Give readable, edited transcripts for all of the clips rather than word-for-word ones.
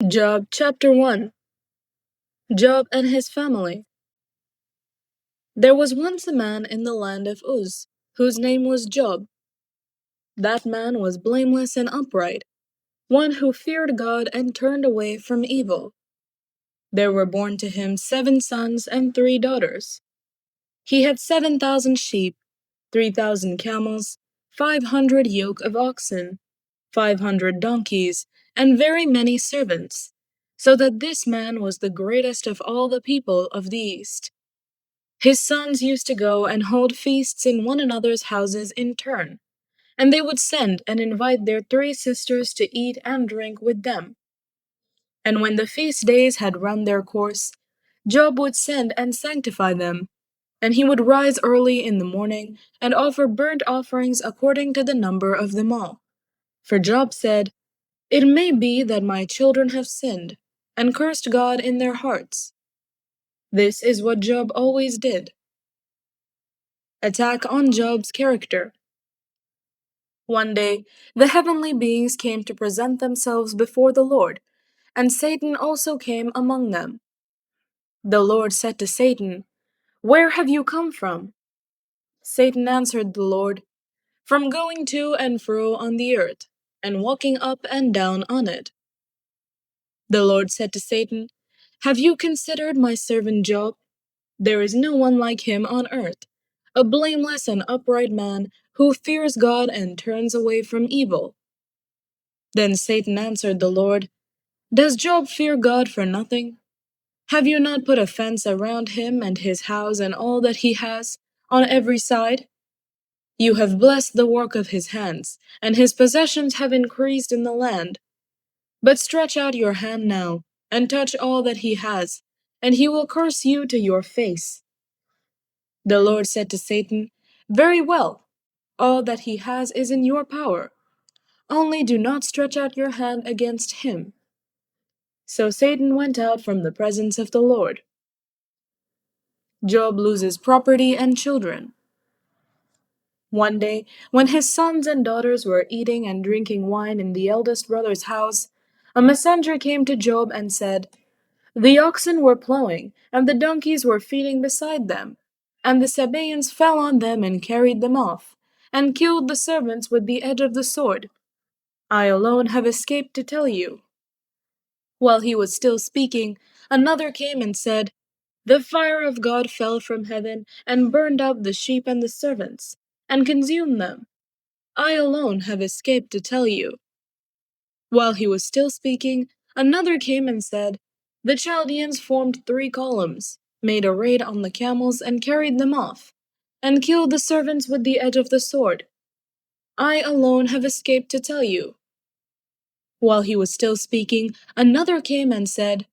Job chapter 1. Job and his family. There was once a man in the land of Uz, whose name was Job. That man was blameless and upright, one who feared God and turned away from evil. There were born to him 7 sons and 3 daughters. He had 7,000 sheep, 3,000 camels, 500 yoke of oxen, 500 donkeys, and very many servants, so that this man was the greatest of all the people of the East. His sons used to go and hold feasts in one another's houses in turn, and they would send and invite their 3 sisters to eat and drink with them. And when the feast days had run their course, Job would send and sanctify them, and he would rise early in the morning and offer burnt offerings according to the number of them all. For Job said, "It may be that my children have sinned, and cursed God in their hearts." This is what Job always did. Attack on Job's character. One day, the heavenly beings came to present themselves before the Lord, and Satan also came among them. The Lord said to Satan, "Where have you come from?" Satan answered the Lord, "From going to and fro on the earth, and walking up and down on it." The Lord said to Satan, "Have you considered my servant Job? There is no one like him on earth, a blameless and upright man who fears God and turns away from evil." Then Satan answered the Lord, "Does Job fear God for nothing? Have you not put a fence around him and his house and all that he has, on every side? You have blessed the work of his hands, and his possessions have increased in the land. But stretch out your hand now, and touch all that he has, and he will curse you to your face." The Lord said to Satan, "Very well, all that he has is in your power. Only do not stretch out your hand against him." So Satan went out from the presence of the Lord. Job loses property and children. One day, when his sons and daughters were eating and drinking wine in the eldest brother's house, a messenger came to Job and said, "The oxen were plowing, and the donkeys were feeding beside them, and the Sabaeans fell on them and carried them off, and killed the servants with the edge of the sword. I alone have escaped to tell you." While he was still speaking, another came and said, "The fire of God fell from heaven and burned up the sheep and the servants, and consumed them. I alone have escaped to tell you." While he was still speaking, another came and said, "The Chaldeans formed 3 columns, made a raid on the camels and carried them off, and killed the servants with the edge of the sword. I alone have escaped to tell you." While he was still speaking, another came and said,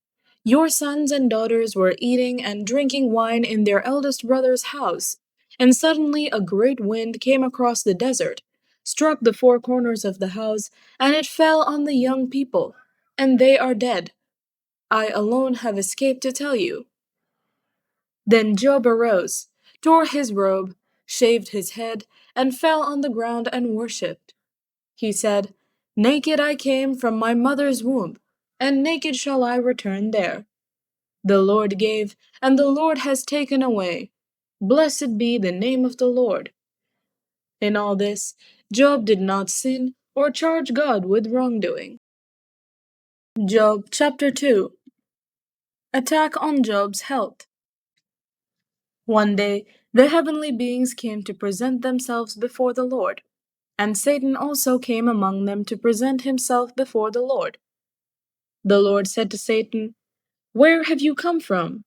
"Your sons and daughters were eating and drinking wine in their eldest brother's house, and suddenly a great wind came across the desert, struck the 4 corners of the house, and it fell on the young people, and they are dead. I alone have escaped to tell you." Then Job arose, tore his robe, shaved his head, and fell on the ground and worshipped. He said, "Naked I came from my mother's womb, and naked shall I return there. The Lord gave, and the Lord has taken away. Blessed be the name of the Lord." In all this, Job did not sin or charge God with wrongdoing. Job chapter 2. Attack on Job's health. One day, the heavenly beings came to present themselves before the Lord, and Satan also came among them to present himself before the Lord. The Lord said to Satan, "Where have you come from?"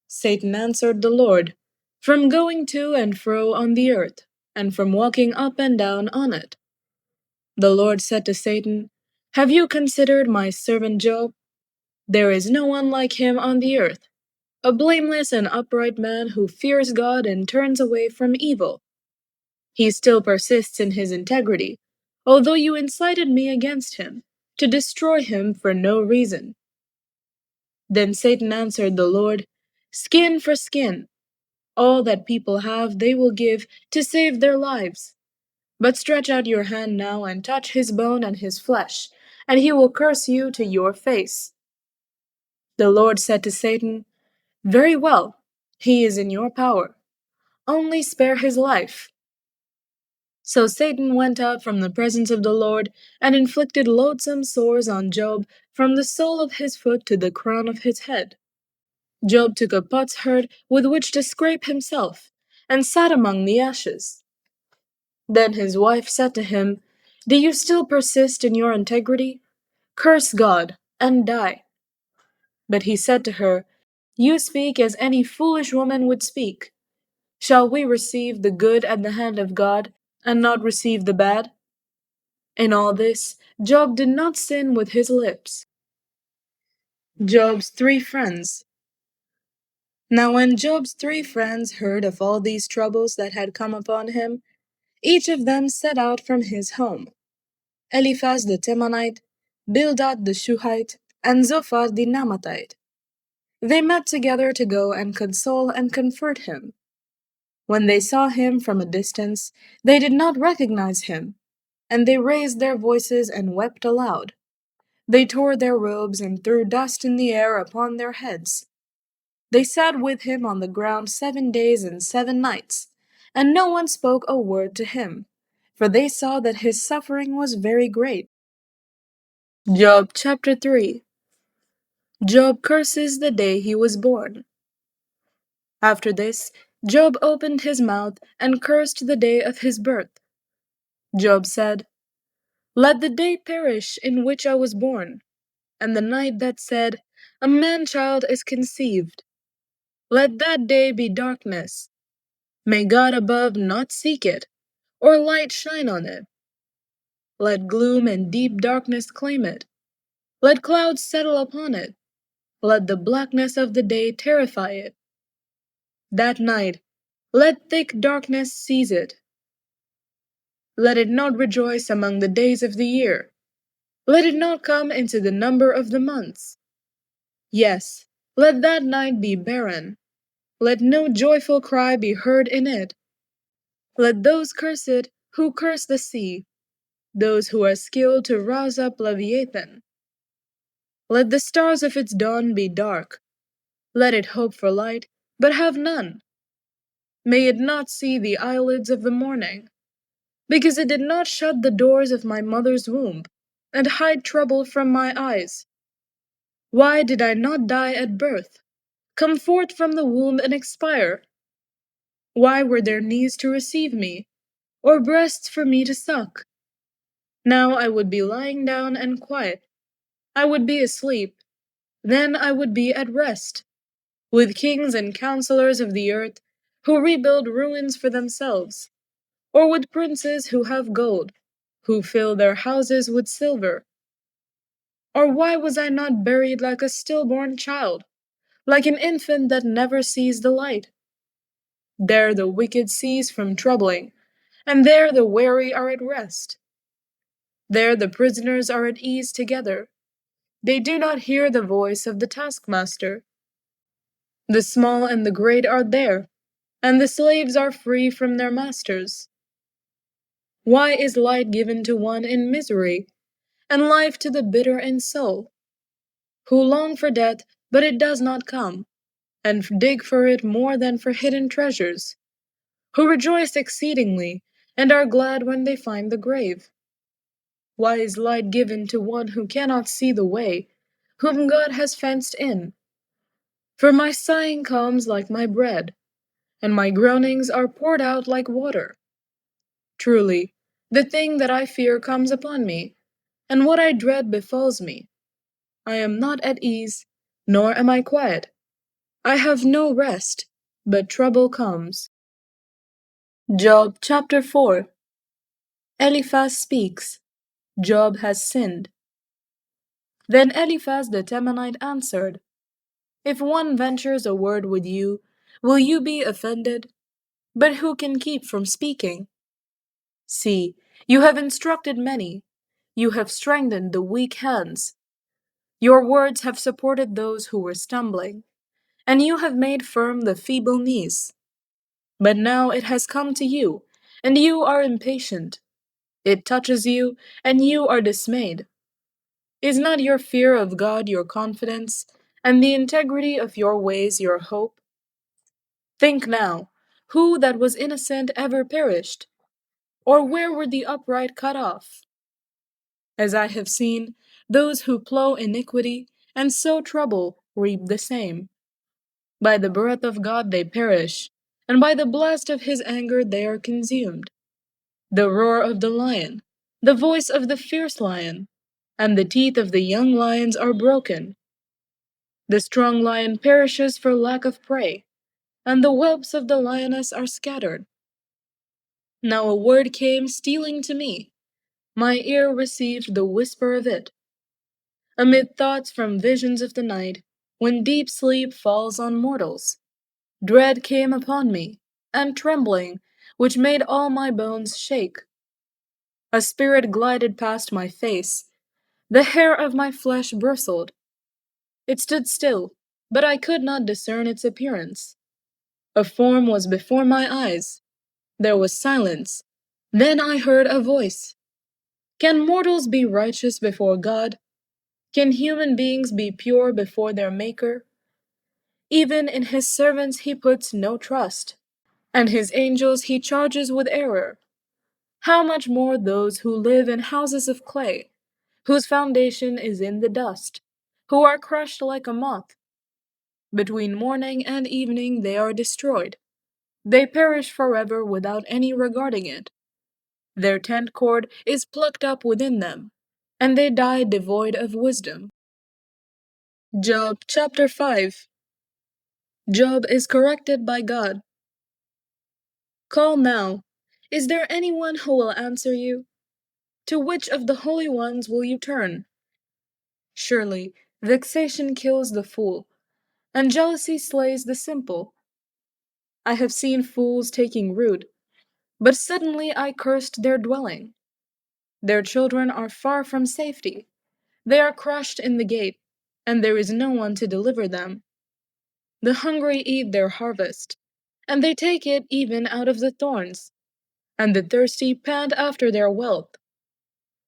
Satan answered the Lord, "From going to and fro on the earth, and from walking up and down on it." The Lord said to Satan, "Have you considered my servant Job? There is no one like him on the earth, a blameless and upright man who fears God and turns away from evil. He still persists in his integrity, although you incited me against him, to destroy him for no reason." Then Satan answered the Lord, "Skin for skin. All that people have they will give to save their lives. But stretch out your hand now and touch his bone and his flesh, and he will curse you to your face. The Lord said to Satan, Very well, he is in your power. Only spare his life. So Satan went out from the presence of the Lord and inflicted loathsome sores on Job from the sole of his foot to the crown of his head. Job took a potsherd with which to scrape himself, and sat among the ashes. Then his wife said to him, Do you still persist in your integrity? Curse God, and die. But he said to her, You speak as any foolish woman would speak. Shall we receive the good at the hand of God, and not receive the bad? In all this, Job did not sin with his lips. Job's three friends. Now when Job's three friends heard of all these troubles that had come upon him, each of them set out from his home. Eliphaz the Temanite, Bildad the Shuhite, and Zophar the Naamathite. They met together to go and console and comfort him. When they saw him from a distance, they did not recognize him, and they raised their voices and wept aloud. They tore their robes and threw dust in the air upon their heads. They sat with him on the ground 7 days and 7 nights, and no one spoke a word to him, for they saw that his suffering was very great. Job chapter 3. Job curses the day he was born. After this, Job opened his mouth and cursed the day of his birth. Job said, Let the day perish in which I was born, and the night that said, A man-child is conceived. Let that day be darkness. May God above not seek it, or light shine on it. Let gloom and deep darkness claim it. Let clouds settle upon it. Let the blackness of the day terrify it. That night, let thick darkness seize it. Let it not rejoice among the days of the year. Let it not come into the number of the months. Yes, let that night be barren. Let no joyful cry be heard in it. Let those curse it who curse the sea, those who are skilled to rouse up Leviathan. Let the stars of its dawn be dark. Let it hope for light, but have none. May it not see the eyelids of the morning, because it did not shut the doors of my mother's womb, and hide trouble from my eyes. Why did I not die at birth, come forth from the womb and expire? Why were there knees to receive me, or breasts for me to suck? Now I would be lying down and quiet. I would be asleep. Then I would be at rest, with kings and counselors of the earth, who rebuild ruins for themselves, or with princes who have gold, who fill their houses with silver. Or why was I not buried like a stillborn child, like an infant that never sees the light? There the wicked cease from troubling, and there the weary are at rest. There the prisoners are at ease together. They do not hear the voice of the taskmaster. The small and the great are there, and the slaves are free from their masters. Why is light given to one in misery, and life to the bitter in soul, who long for death, but it does not come, and dig for it more than for hidden treasures, who rejoice exceedingly, and are glad when they find the grave? Why is light given to one who cannot see the way, whom God has fenced in? For my sighing comes like my bread, and my groanings are poured out like water. Truly, the thing that I fear comes upon me, and what I dread befalls me. I am not at ease, nor am I quiet. I have no rest, but trouble comes. Job chapter 4. Eliphaz speaks. Job has sinned. Then Eliphaz the Temanite answered, If one ventures a word with you, will you be offended? But who can keep from speaking? See, you have instructed many. You have strengthened the weak hands. Your words have supported those who were stumbling, and you have made firm the feeble knees. But now it has come to you, and you are impatient. It touches you, and you are dismayed. Is not your fear of God your confidence, and the integrity of your ways your hope? Think now, who that was innocent ever perished? Or where were the upright cut off? As I have seen, those who plow iniquity and sow trouble reap the same. By the breath of God they perish, and by the blast of his anger they are consumed. The roar of the lion, the voice of the fierce lion, and the teeth of the young lions are broken. The strong lion perishes for lack of prey, and the whelps of the lioness are scattered. Now a word came stealing to me, my ear received the whisper of it. Amid thoughts from visions of the night, when deep sleep falls on mortals, dread came upon me, and trembling, which made all my bones shake. A spirit glided past my face, the hair of my flesh bristled. It stood still, but I could not discern its appearance. A form was before my eyes. There was silence. Then I heard a voice. Can mortals be righteous before God? Can human beings be pure before their Maker? Even in his servants he puts no trust, and his angels he charges with error. How much more those who live in houses of clay, whose foundation is in the dust, who are crushed like a moth. Between morning and evening they are destroyed. They perish forever without any regarding it. Their tent cord is plucked up within them, and they die devoid of wisdom. Job chapter 5. Job is corrected by God. Call now. Is there anyone who will answer you? To which of the holy ones will you turn? Surely, vexation kills the fool, and jealousy slays the simple. I have seen fools taking root, but suddenly I cursed their dwelling. Their children are far from safety. They are crushed in the gate, and there is no one to deliver them. The hungry eat their harvest, and they take it even out of the thorns, and the thirsty pant after their wealth.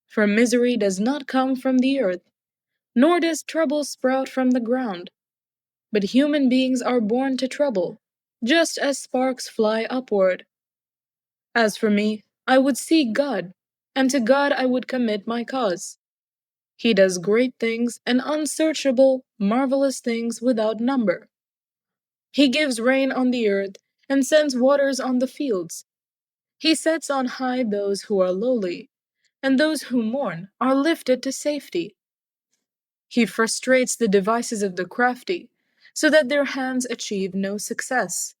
For misery does not come from the earth, nor does trouble sprout from the ground. But human beings are born to trouble, just as sparks fly upward. As for me, I would seek God, and to God I would commit my cause. He does great things and unsearchable, marvelous things without number. He gives rain on the earth and sends waters on the fields. He sets on high those who are lowly, and those who mourn are lifted to safety. He frustrates the devices of the crafty, so that their hands achieve no success.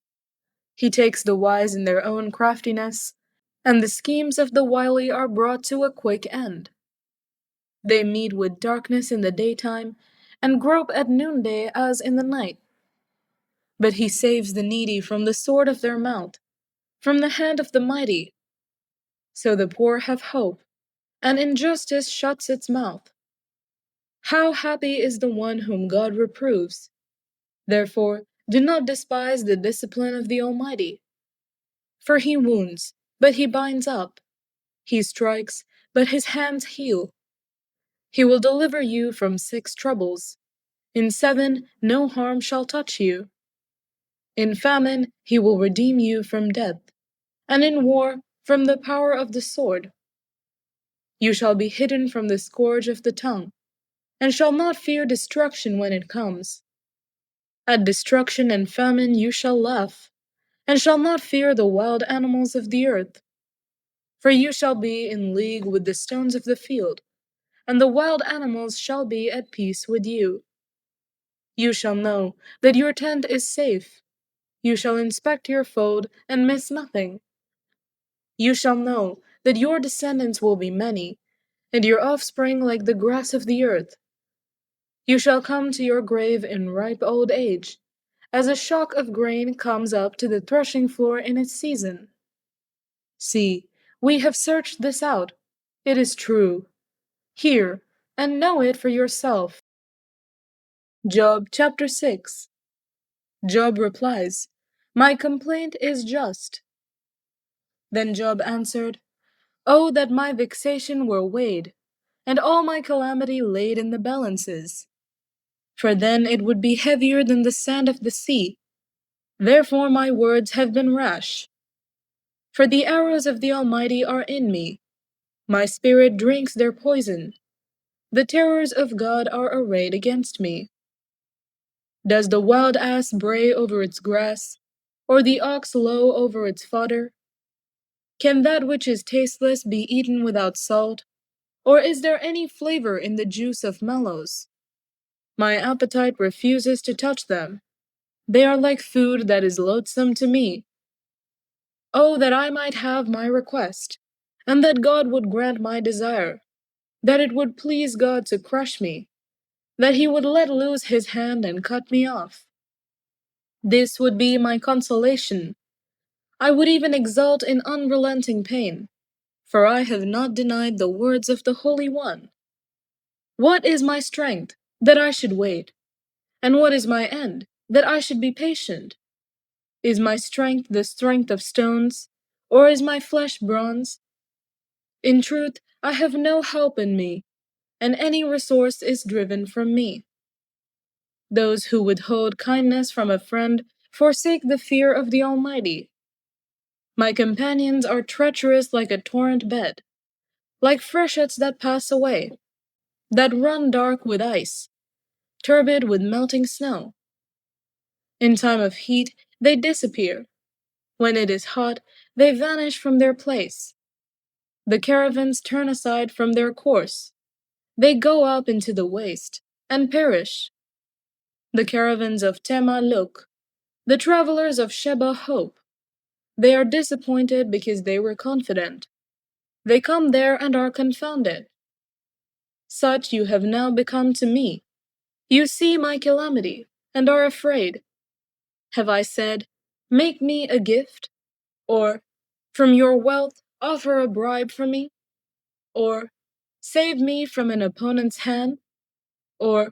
He takes the wise in their own craftiness, and the schemes of the wily are brought to a quick end. They meet with darkness in the daytime, and grope at noonday as in the night. But he saves the needy from the sword of their mouth, from the hand of the mighty. So the poor have hope, and injustice shuts its mouth. How happy is the one whom God reproves! Therefore, do not despise the discipline of the Almighty. For he wounds, but he binds up. He strikes, but his hands heal. He will deliver you from 6 troubles. In 7 no harm shall touch you. In famine he will redeem you from death, and in war from the power of the sword. You shall be hidden from the scourge of the tongue, and shall not fear destruction when it comes. At destruction and famine you shall laugh, and shall not fear the wild animals of the earth. For you shall be in league with the stones of the field, and the wild animals shall be at peace with you. You shall know that your tent is safe. You shall inspect your fold and miss nothing. You shall know that your descendants will be many, and your offspring like the grass of the earth. You shall come to your grave in ripe old age, as a shock of grain comes up to the threshing floor in its season. See, we have searched this out. It is true. Hear, and know it for yourself. Job chapter 6. Job replies, My complaint is just. Then Job answered, Oh, that my vexation were weighed, and all my calamity laid in the balances. For then it would be heavier than the sand of the sea. Therefore my words have been rash. For the arrows of the Almighty are in me. My spirit drinks their poison. The terrors of God are arrayed against me. Does the wild ass bray over its grass, or the ox low over its fodder? Can that which is tasteless be eaten without salt, or is there any flavor in the juice of mallows? My appetite refuses to touch them. They are like food that is loathsome to me. Oh, that I might have my request, and that God would grant my desire, that it would please God to crush me, that he would let loose his hand and cut me off. This would be my consolation. I would even exult in unrelenting pain, for I have not denied the words of the Holy One. What is my strength, that I should wait? And what is my end, that I should be patient? Is my strength the strength of stones, or is my flesh bronze? In truth, I have no help in me, and any resource is driven from me. Those who withhold kindness from a friend forsake the fear of the Almighty. My companions are treacherous like a torrent bed, like freshets that pass away, that run dark with ice, turbid with melting snow. In time of heat, they disappear. When it is hot, they vanish from their place. The caravans turn aside from their course. They go up into the waste, and perish. The caravans of Tema look. The travelers of Sheba hope. They are disappointed because they were confident. They come there and are confounded. Such you have now become to me. You see my calamity, and are afraid. Have I said, make me a gift? Or, from your wealth, offer a bribe for me? Or, save me from an opponent's hand? Or,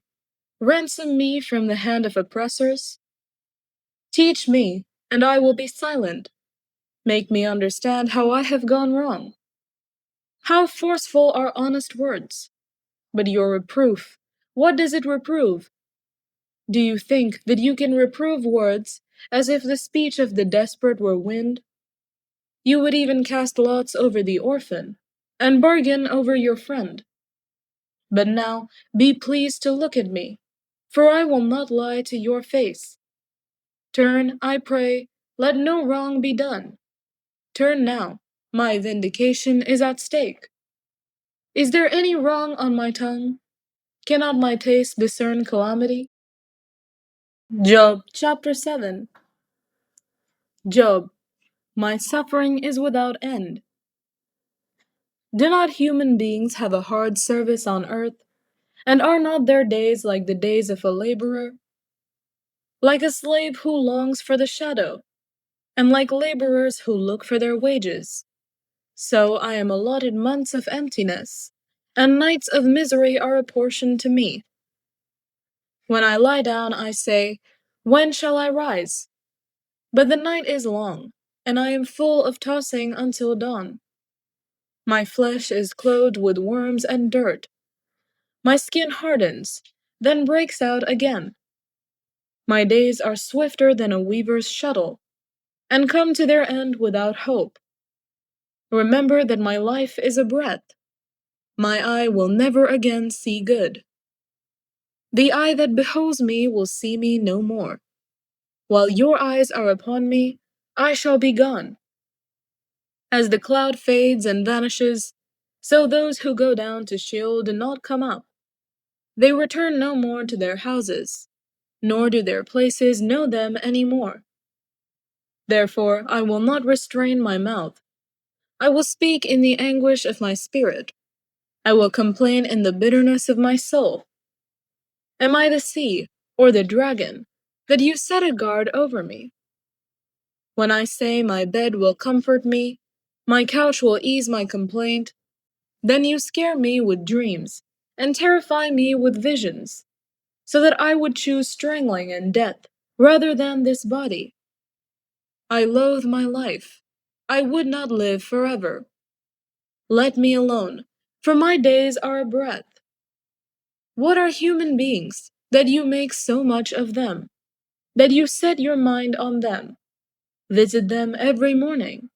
ransom me from the hand of oppressors? Teach me, and I will be silent. Make me understand how I have gone wrong. How forceful are honest words! But your reproof, what does it reprove? Do you think that you can reprove words as if the speech of the desperate were wind? You would even cast lots over the orphan, and bargain over your friend. But now be pleased to look at me, for I will not lie to your face. Turn, I pray, let no wrong be done. Turn now, my vindication is at stake. Is there any wrong on my tongue? Cannot my taste discern calamity? Job chapter 7. Job, my suffering is without end. Do not human beings have a hard service on earth, and are not their days like the days of a laborer? Like a slave who longs for the shadow, and like laborers who look for their wages. So I am allotted months of emptiness, and nights of misery are apportioned to me. When I lie down, I say, when shall I rise? But the night is long, and I am full of tossing until dawn. My flesh is clothed with worms and dirt. My skin hardens, then breaks out again. My days are swifter than a weaver's shuttle, and come to their end without hope. Remember that my life is a breath. My eye will never again see good. The eye that beholds me will see me no more. While your eyes are upon me, I shall be gone. As the cloud fades and vanishes, so those who go down to Sheol do not come up. They return no more to their houses, nor do their places know them any more. Therefore I will not restrain my mouth. I will speak in the anguish of my spirit. I will complain in the bitterness of my soul. Am I the sea, or the dragon, that you set a guard over me? When I say my bed will comfort me, my couch will ease my complaint, then you scare me with dreams, and terrify me with visions, so that I would choose strangling and death rather than this body. I loathe my life. I would not live forever. Let me alone. For my days are a breath. What are human beings, that you make so much of them, that you set your mind on them? Visit them every morning,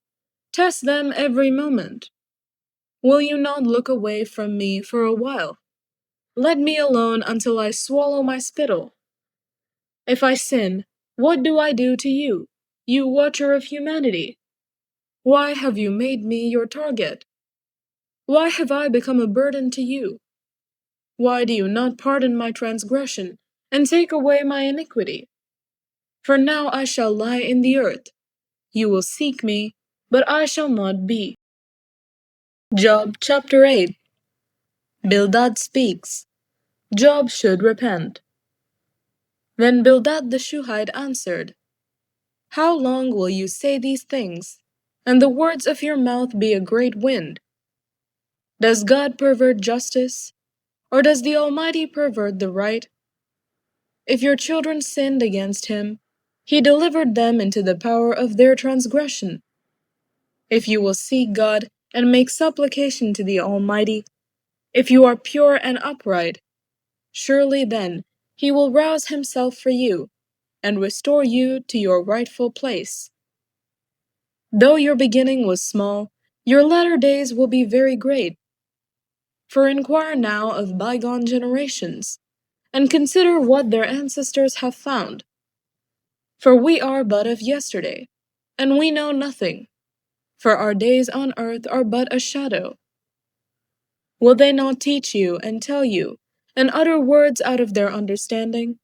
test them every moment. Will you not look away from me for a while? Let me alone until I swallow my spittle. If I sin, what do I do to you, you watcher of humanity? Why have you made me your target? Why have I become a burden to you? Why do you not pardon my transgression and take away my iniquity? For now I shall lie in the earth. You will seek me, but I shall not be. Job chapter 8. Bildad speaks. Job should repent. Then Bildad the Shuhite answered, How long will you say these things, and the words of your mouth be a great wind? Does God pervert justice, or does the Almighty pervert the right? If your children sinned against him, he delivered them into the power of their transgression. If you will seek God and make supplication to the Almighty, if you are pure and upright, surely then he will rouse himself for you and restore you to your rightful place. Though your beginning was small, your latter days will be very great. For inquire now of bygone generations, and consider what their ancestors have found. For we are but of yesterday, and we know nothing, for our days on earth are but a shadow. Will they not teach you and tell you, and utter words out of their understanding?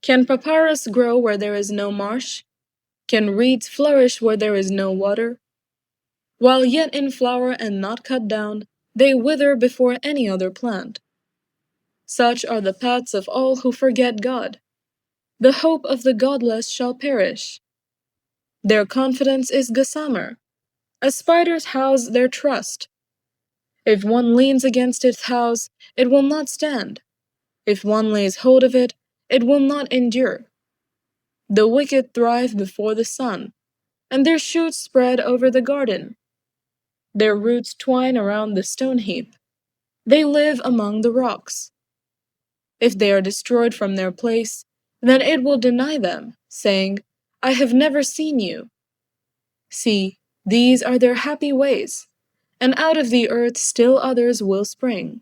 Can papyrus grow where there is no marsh? Can reeds flourish where there is no water? While yet in flower and not cut down, they wither before any other plant. Such are the paths of all who forget God. The hope of the godless shall perish. Their confidence is gossamer, a spider's house their trust. If one leans against its house, it will not stand. If one lays hold of it, it will not endure. The wicked thrive before the sun, and their shoots spread over the garden. Their roots twine around the stone heap. They live among the rocks. If they are destroyed from their place, then it will deny them, saying, I have never seen you. See, these are their happy ways, and out of the earth still others will spring.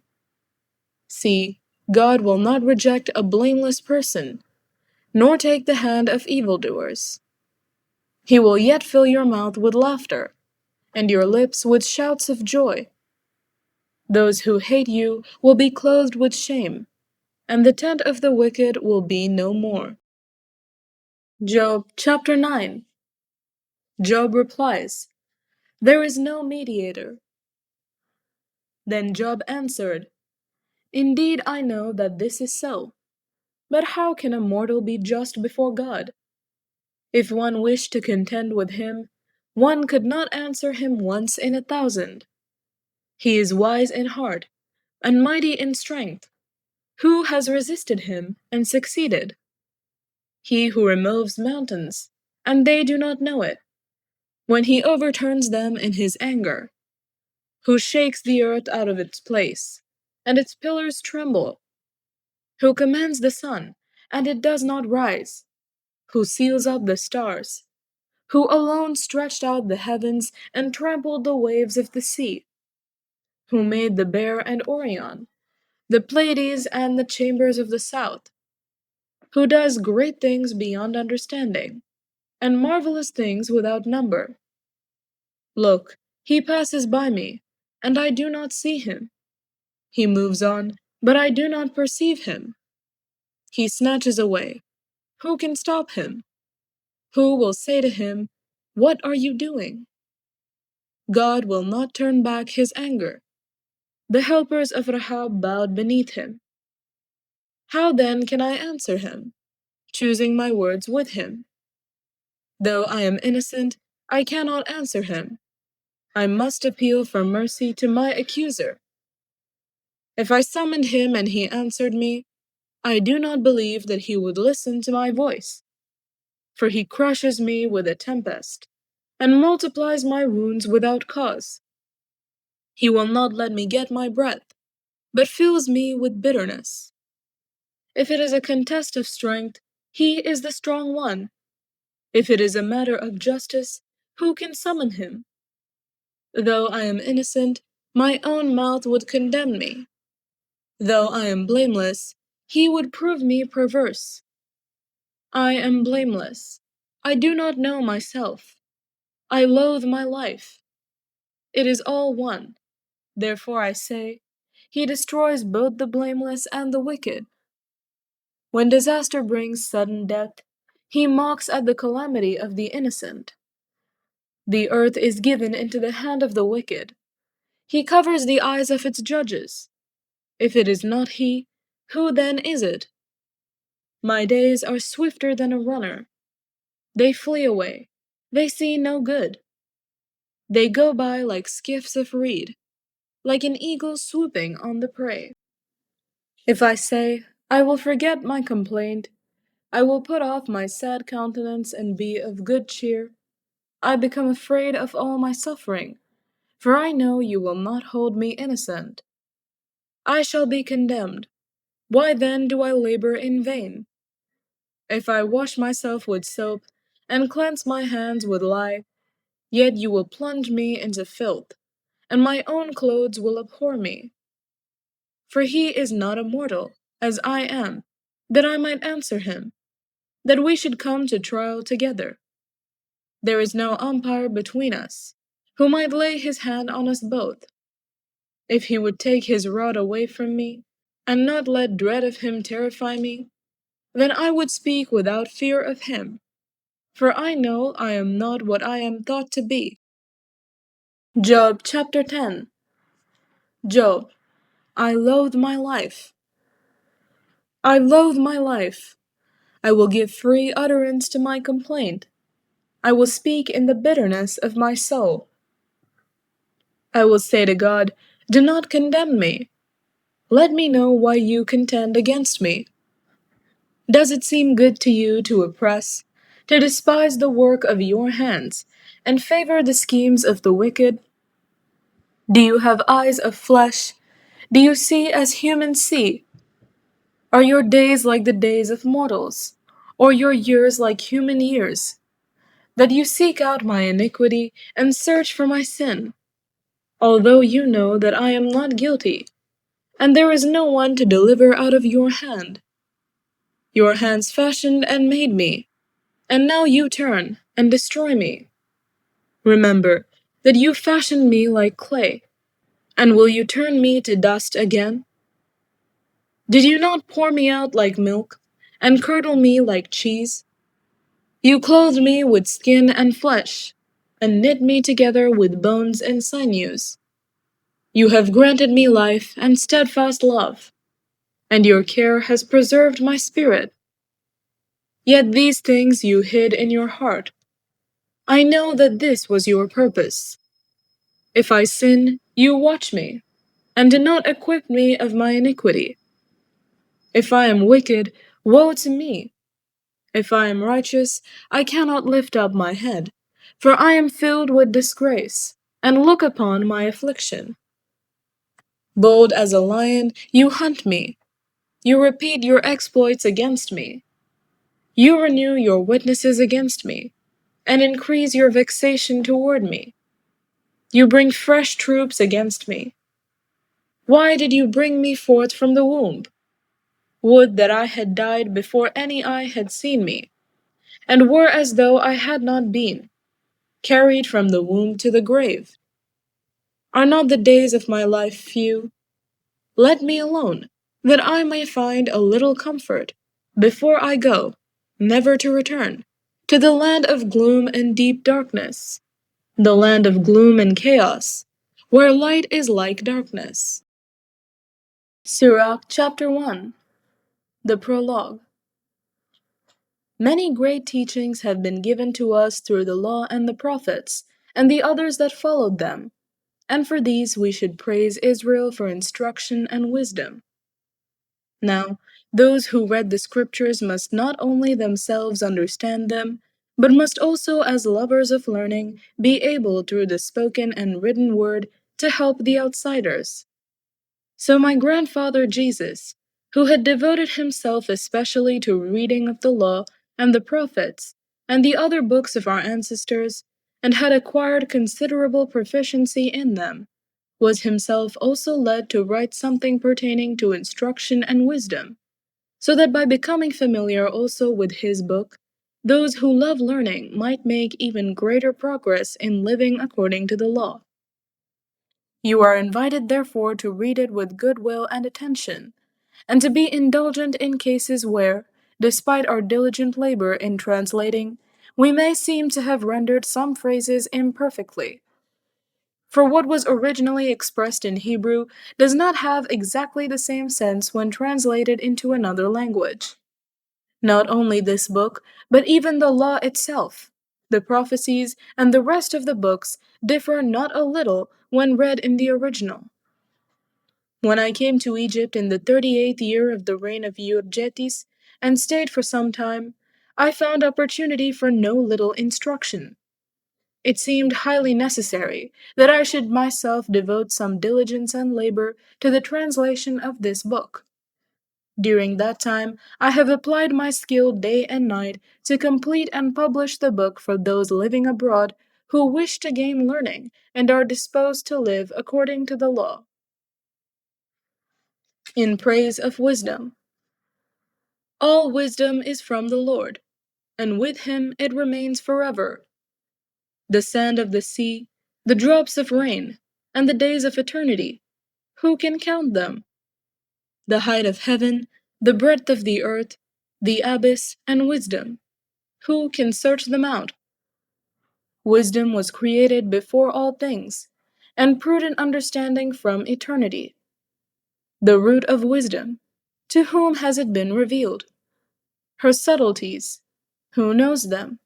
See, God will not reject a blameless person, nor take the hand of evildoers. He will yet fill your mouth with laughter, and your lips with shouts of joy. Those who hate you will be clothed with shame, and the tent of the wicked will be no more. Job chapter 9. Job replies, There is no mediator. Then Job answered, Indeed I know that this is so. But how can a mortal be just before God? If one wished to contend with him, one could not answer him once in 1,000. He is wise in heart, and mighty in strength. Who has resisted him and succeeded? He who removes mountains, and they do not know it, when he overturns them in his anger, who shakes the earth out of its place, and its pillars tremble, who commands the sun, and it does not rise, who seals up the stars, who alone stretched out the heavens and trampled the waves of the sea, who made the Bear and Orion, the Pleiades and the chambers of the south, who does great things beyond understanding, and marvelous things without number. Look, he passes by me, and I do not see him. He moves on, but I do not perceive him. He snatches away. Who can stop him? Who will say to him, What are you doing? God will not turn back his anger. The helpers of Rahab bowed beneath him. How then can I answer him, choosing my words with him? Though I am innocent, I cannot answer him. I must appeal for mercy to my accuser. If I summoned him and he answered me, I do not believe that he would listen to my voice. For he crushes me with a tempest, and multiplies my wounds without cause. He will not let me get my breath, but fills me with bitterness. If it is a contest of strength, he is the strong one. If it is a matter of justice, who can summon him? Though I am innocent, my own mouth would condemn me. Though I am blameless, he would prove me perverse. I am blameless. I do not know myself. I loathe my life. It is all one. Therefore I say, he destroys both the blameless and the wicked. When disaster brings sudden death, he mocks at the calamity of the innocent. The earth is given into the hand of the wicked. He covers the eyes of its judges. If it is not he, who then is it? My days are swifter than a runner. They flee away. They see no good. They go by like skiffs of reed, like an eagle swooping on the prey. If I say, I will forget my complaint, I will put off my sad countenance and be of good cheer, I become afraid of all my suffering, for I know you will not hold me innocent. I shall be condemned. Why then do I labor in vain? If I wash myself with soap and cleanse my hands with lye, yet you will plunge me into filth, and my own clothes will abhor me. For he is not a mortal, as I am, that I might answer him, that we should come to trial together. There is no umpire between us, who might lay his hand on us both. If he would take his rod away from me, and not let dread of him terrify me, then I would speak without fear of him, for I know I am not what I am thought to be. Job chapter 10. Job, I loathe my life. I loathe my life. I will give free utterance to my complaint. I will speak in the bitterness of my soul. I will say to God, do not condemn me. Let me know why you contend against me. Does it seem good to you to oppress, to despise the work of your hands, and favor the schemes of the wicked? Do you have eyes of flesh? Do you see as humans see? Are your days like the days of mortals, or your years like human years? That you seek out my iniquity and search for my sin, although you know that I am not guilty, and there is no one to deliver out of your hand. Your hands fashioned and made me, and now you turn and destroy me. Remember that you fashioned me like clay, and will you turn me to dust again? Did you not pour me out like milk, and curdle me like cheese? You clothed me with skin and flesh, and knit me together with bones and sinews. You have granted me life and steadfast love, and your care has preserved my spirit. Yet these things you hid in your heart. I know that this was your purpose. If I sin, you watch me, and do not acquit me of my iniquity. If I am wicked, woe to me. If I am righteous, I cannot lift up my head, for I am filled with disgrace, and look upon my affliction. Bold as a lion, you hunt me. You repeat your exploits against me. You renew your witnesses against me, and increase your vexation toward me. You bring fresh troops against me. Why did you bring me forth from the womb? Would that I had died before any eye had seen me, and were as though I had not been, carried from the womb to the grave. Are not the days of my life few? Let me alone, that I may find a little comfort, before I go, never to return, to the land of gloom and deep darkness, the land of gloom and chaos, where light is like darkness. Sirach chapter 1. The Prologue. Many great teachings have been given to us through the law and the prophets, and the others that followed them, and for these we should praise Israel for instruction and wisdom. Now, those who read the scriptures must not only themselves understand them, but must also, as lovers of learning, be able through the spoken and written word to help the outsiders. So my grandfather Jesus, who had devoted himself especially to reading of the law and the prophets and the other books of our ancestors, and had acquired considerable proficiency in them, was himself also led to write something pertaining to instruction and wisdom, so that by becoming familiar also with his book, those who love learning might make even greater progress in living according to the law. You are invited, therefore, to read it with good will and attention, and to be indulgent in cases where, despite our diligent labor in translating, we may seem to have rendered some phrases imperfectly. For what was originally expressed in Hebrew does not have exactly the same sense when translated into another language. Not only this book, but even the law itself, the prophecies, and the rest of the books differ not a little when read in the original. When I came to Egypt in the 38th year of the reign of Euergetes, and stayed for some time, I found opportunity for no little instruction. It seemed highly necessary that I should myself devote some diligence and labor to the translation of this book. During that time, I have applied my skill day and night to complete and publish the book for those living abroad who wish to gain learning and are disposed to live according to the law. In praise of wisdom. All wisdom is from the Lord, and with him it remains forever. The sand of the sea, the drops of rain, and the days of eternity, who can count them? The height of heaven, the breadth of the earth, the abyss, and wisdom, who can search them out? Wisdom was created before all things, and prudent understanding from eternity. The root of wisdom, to whom has it been revealed? Her subtleties, who knows them?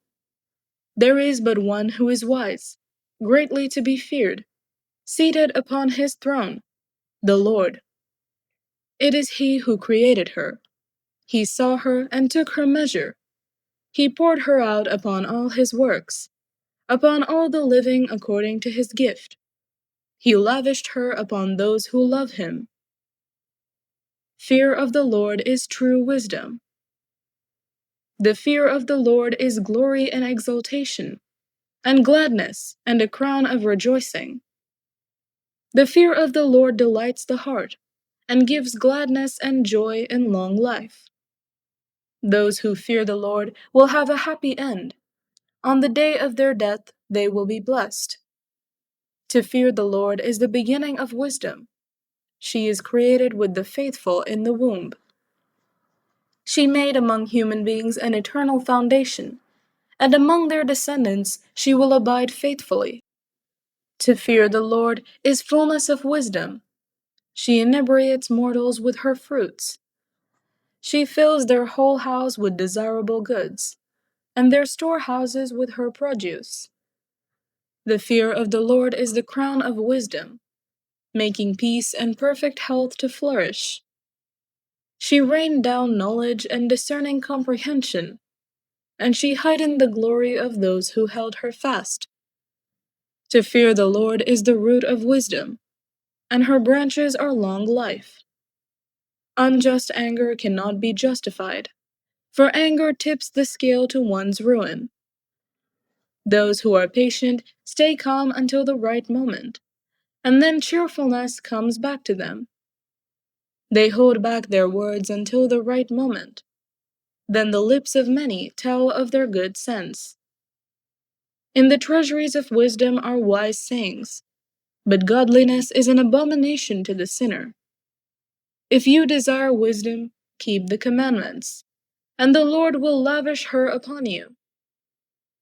There is but one who is wise, greatly to be feared, seated upon his throne, the Lord. It is he who created her. He saw her and took her measure. He poured her out upon all his works, upon all the living according to his gift. He lavished her upon those who love him. Fear of the Lord is true wisdom. The fear of the Lord is glory and exaltation, and gladness, and a crown of rejoicing. The fear of the Lord delights the heart, and gives gladness and joy in long life. Those who fear the Lord will have a happy end. On the day of their death they will be blessed. To fear the Lord is the beginning of wisdom. She is created with the faithful in the womb. She made among human beings an eternal foundation, and among their descendants she will abide faithfully. To fear the Lord is fullness of wisdom. She inebriates mortals with her fruits. She fills their whole house with desirable goods, and their storehouses with her produce. The fear of the Lord is the crown of wisdom, making peace and perfect health to flourish. She rained down knowledge and discerning comprehension, and she heightened the glory of those who held her fast. To fear the Lord is the root of wisdom, and her branches are long life. Unjust anger cannot be justified, for anger tips the scale to one's ruin. Those who are patient stay calm until the right moment, and then cheerfulness comes back to them. They hold back their words until the right moment. Then the lips of many tell of their good sense. In the treasuries of wisdom are wise sayings, but godliness is an abomination to the sinner. If you desire wisdom, keep the commandments, and the Lord will lavish her upon you.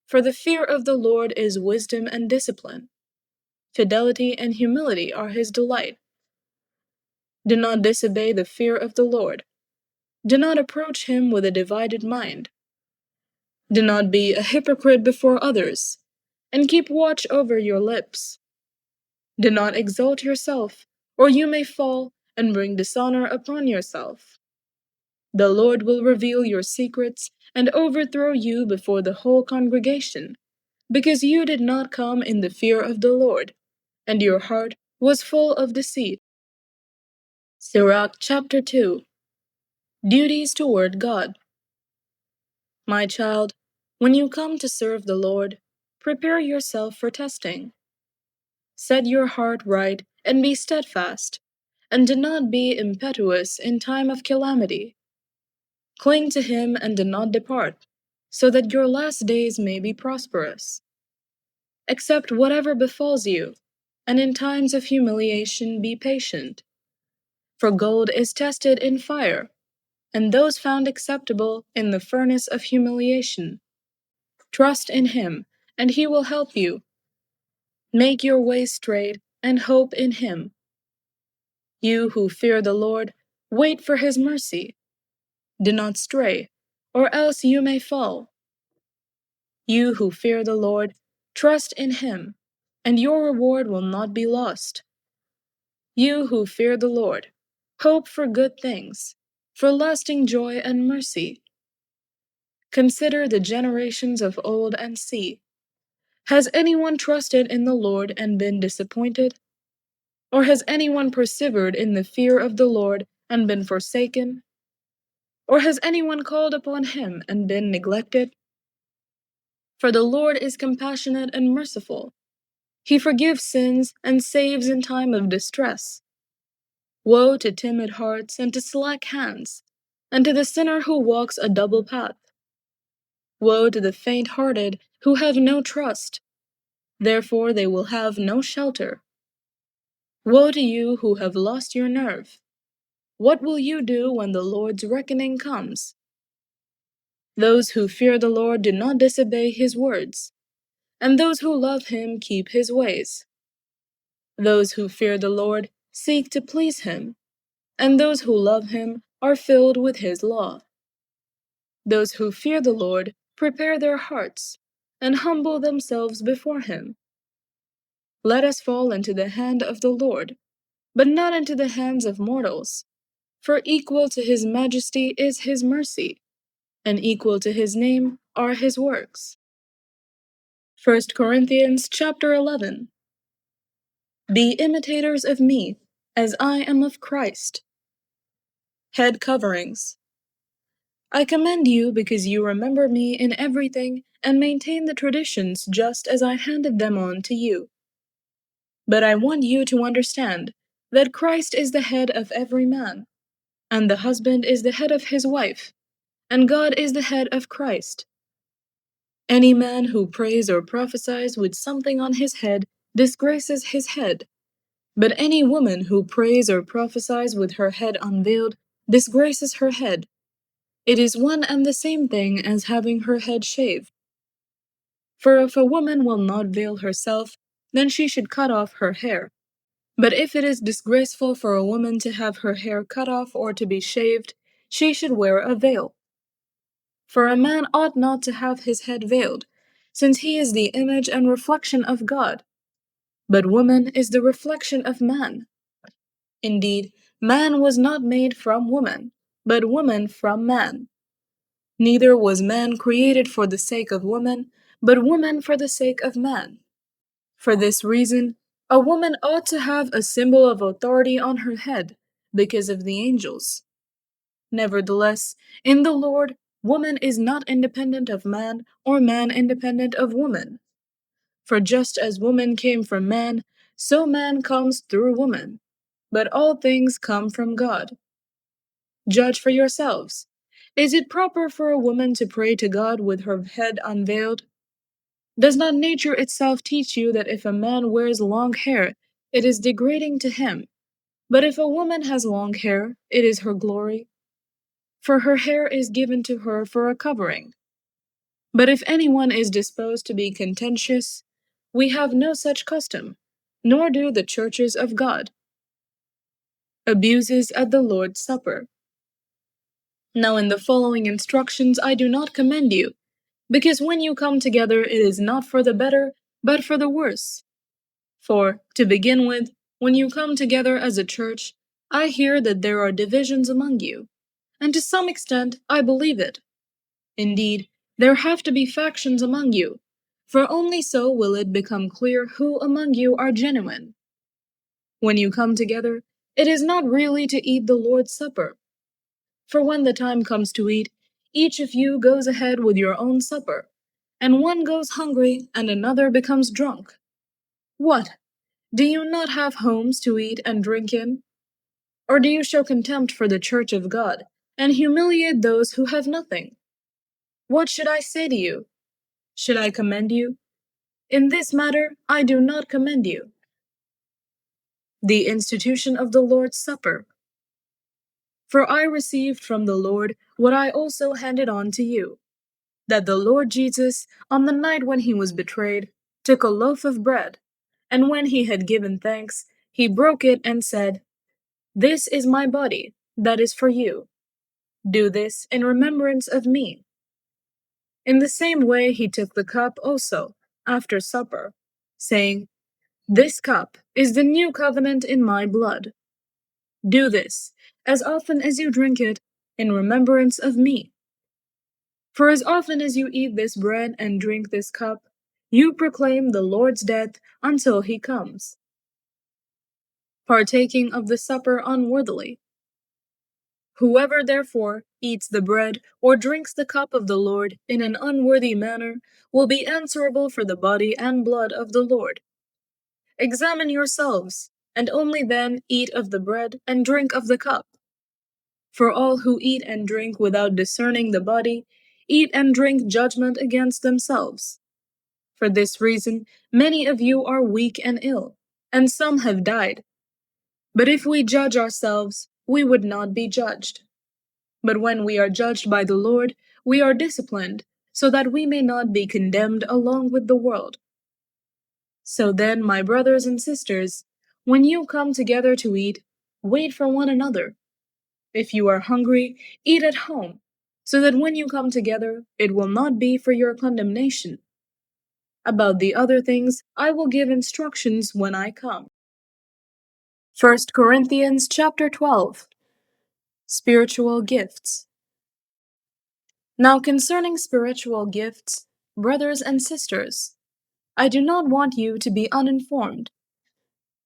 For the fear of the Lord is wisdom and discipline. Fidelity and humility are his delight. Do not disobey the fear of the Lord. Do not approach him with a divided mind. Do not be a hypocrite before others, and keep watch over your lips. Do not exalt yourself, or you may fall and bring dishonor upon yourself. The Lord will reveal your secrets and overthrow you before the whole congregation, because you did not come in the fear of the Lord, and your heart was full of deceit. Sirach chapter 2. Duties toward God. My child, when you come to serve the Lord, prepare yourself for testing. Set your heart right and be steadfast, and do not be impetuous in time of calamity. Cling to him and do not depart, so that your last days may be prosperous. Accept whatever befalls you, and in times of humiliation be patient. For gold is tested in fire, and those found acceptable in the furnace of humiliation. Trust in him, and he will help you. Make your way straight, and hope in him. You who fear the Lord, wait for his mercy. Do not stray, or else you may fall. You who fear the Lord, trust in him, and your reward will not be lost. You who fear the Lord, hope for good things, for lasting joy and mercy. Consider the generations of old and see. Has anyone trusted in the Lord and been disappointed? Or has anyone persevered in the fear of the Lord and been forsaken? Or has anyone called upon him and been neglected? For the Lord is compassionate and merciful. He forgives sins and saves in time of distress. Woe to timid hearts and to slack hands, and to the sinner who walks a double path. Woe to the faint-hearted who have no trust, therefore they will have no shelter. Woe to you who have lost your nerve. What will you do when the Lord's reckoning comes? Those who fear the Lord do not disobey his words, and those who love him keep his ways. Those who fear the Lord seek to please him, and those who love him are filled with his law. Those who fear the Lord prepare their hearts, and humble themselves before him. Let us fall into the hand of the Lord, but not into the hands of mortals. For equal to his majesty is his mercy, and equal to his name are his works. 1 Corinthians chapter 11. Be imitators of me, as I am of Christ. Head coverings. I commend you because you remember me in everything and maintain the traditions just as I handed them on to you. But I want you to understand that Christ is the head of every man, and the husband is the head of his wife, and God is the head of Christ. Any man who prays or prophesies with something on his head disgraces his head, but any woman who prays or prophesies with her head unveiled disgraces her head. It is one and the same thing as having her head shaved. For if a woman will not veil herself, then she should cut off her hair. But if it is disgraceful for a woman to have her hair cut off or to be shaved, she should wear a veil. For a man ought not to have his head veiled, since he is the image and reflection of God. But woman is the reflection of man. Indeed, man was not made from woman, but woman from man. Neither was man created for the sake of woman, but woman for the sake of man. For this reason, a woman ought to have a symbol of authority on her head, because of the angels. Nevertheless, in the Lord, woman is not independent of man, or man independent of woman. For just as woman came from man, so man comes through woman. But all things come from God. Judge for yourselves. Is it proper for a woman to pray to God with her head unveiled? Does not nature itself teach you that if a man wears long hair, it is degrading to him, but if a woman has long hair, it is her glory? For her hair is given to her for a covering. But if anyone is disposed to be contentious, we have no such custom, nor do the churches of God. Abuses at the Lord's Supper. Now in the following instructions I do not commend you, because when you come together it is not for the better, but for the worse. For, to begin with, when you come together as a church, I hear that there are divisions among you, and to some extent I believe it. Indeed, there have to be factions among you, for only so will it become clear who among you are genuine. When you come together, it is not really to eat the Lord's Supper. For when the time comes to eat, each of you goes ahead with your own supper, and one goes hungry and another becomes drunk. What? Do you not have homes to eat and drink in? Or do you show contempt for the church of God and humiliate those who have nothing? What should I say to you? Should I commend you? In this matter, I do not commend you. The institution of the Lord's Supper. For I received from the Lord what I also handed on to you, that the Lord Jesus, on the night when he was betrayed, took a loaf of bread, and when he had given thanks, he broke it and said, "This is my body, that is for you. Do this in remembrance of me." In the same way he took the cup also, after supper, saying, "This cup is the new covenant in my blood. Do this, as often as you drink it, in remembrance of me. For as often as you eat this bread and drink this cup, you proclaim the Lord's death until he comes." Partaking of the supper unworthily. Whoever therefore eats the bread or drinks the cup of the Lord in an unworthy manner will be answerable for the body and blood of the Lord. Examine yourselves, and only then eat of the bread and drink of the cup. For all who eat and drink without discerning the body, eat and drink judgment against themselves. For this reason, many of you are weak and ill, and some have died. But if we judge ourselves, we would not be judged. But when we are judged by the Lord, we are disciplined, so that we may not be condemned along with the world. So then, my brothers and sisters, when you come together to eat, wait for one another. If you are hungry, eat at home, so that when you come together, it will not be for your condemnation. About the other things, I will give instructions when I come. 1 Corinthians chapter 12. Spiritual gifts. Now concerning spiritual gifts, brothers and sisters, I do not want you to be uninformed.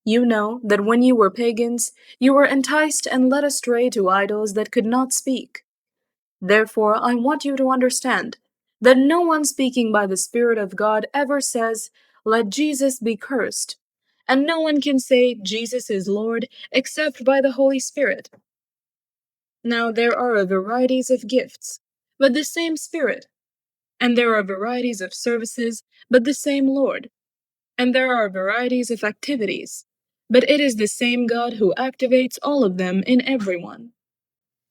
You know that when you were pagans, you were enticed and led astray to idols that could not speak. Therefore, I want you to understand that no one speaking by the Spirit of God ever says, "Let Jesus be cursed," and no one can say, "Jesus is Lord," except by the Holy Spirit. Now there are varieties of gifts, but the same Spirit. And there are varieties of services, but the same Lord. And there are varieties of activities, but it is the same God who activates all of them in everyone.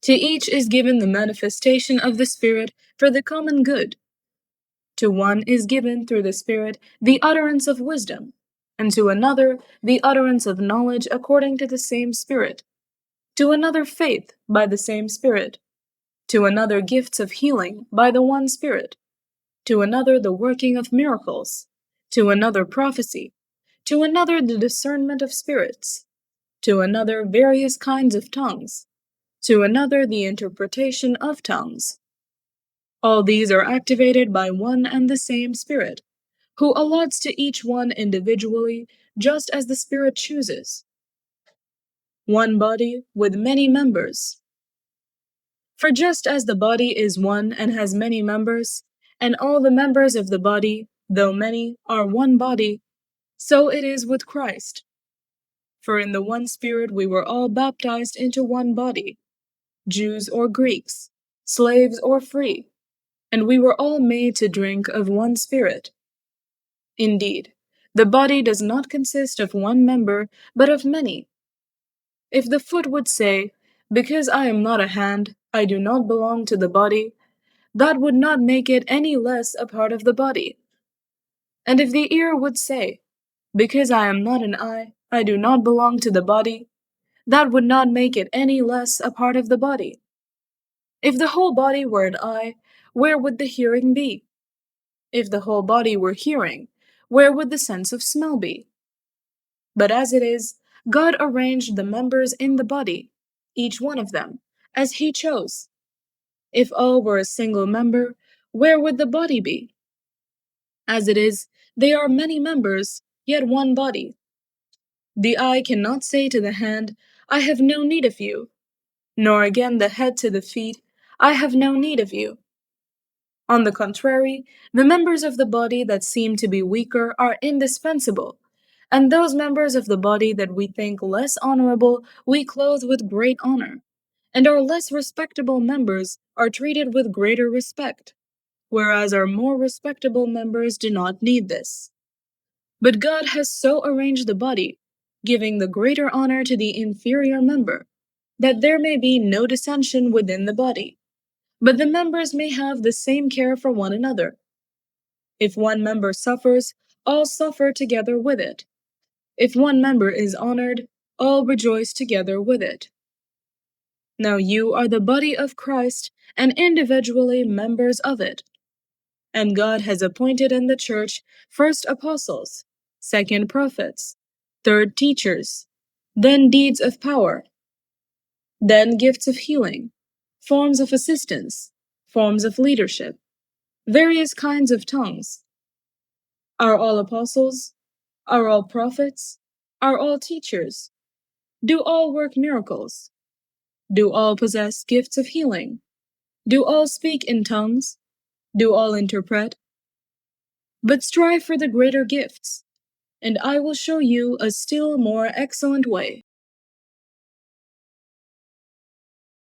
To each is given the manifestation of the Spirit for the common good. To one is given through the Spirit the utterance of wisdom, and to another the utterance of knowledge according to the same Spirit. To another faith by the same Spirit. To another gifts of healing by the one Spirit. To another the working of miracles. To another prophecy. To another the discernment of spirits. To another various kinds of tongues. To another the interpretation of tongues. All these are activated by one and the same Spirit, who allots to each one individually, just as the Spirit chooses. One body with many members. For just as the body is one and has many members, and all the members of the body, though many, are one body, so it is with Christ. For in the one Spirit we were all baptized into one body, Jews or Greeks, slaves or free, and we were all made to drink of one Spirit. Indeed, the body does not consist of one member, but of many. If the foot would say, "Because I am not a hand, I do not belong to the body," that would not make it any less a part of the body. And if the ear would say, "Because I am not an eye, I do not belong to the body," that would not make it any less a part of the body. If the whole body were an eye, where would the hearing be? If the whole body were hearing, where would the sense of smell be? But as it is, God arranged the members in the body, each one of them, as he chose. If all were a single member, where would the body be? As it is, they are many members, yet one body. The eye cannot say to the hand, I have no need of you, nor again the head to the feet, I have no need of you. On the contrary, the members of the body that seem to be weaker are indispensable, and those members of the body that we think less honorable we clothe with great honor, and our less respectable members are treated with greater respect, whereas our more respectable members do not need this. But God has so arranged the body, giving the greater honor to the inferior member, that there may be no dissension within the body, but the members may have the same care for one another. If one member suffers, all suffer together with it. If one member is honored, all rejoice together with it. Now you are the body of Christ and individually members of it. And God has appointed in the church first apostles, second prophets, third teachers, then deeds of power, then gifts of healing, forms of assistance, forms of leadership, various kinds of tongues. Are all apostles? Are all prophets? Are all teachers? Do all work miracles? Do all possess gifts of healing? Do all speak in tongues? Do all interpret? But strive for the greater gifts, and I will show you a still more excellent way.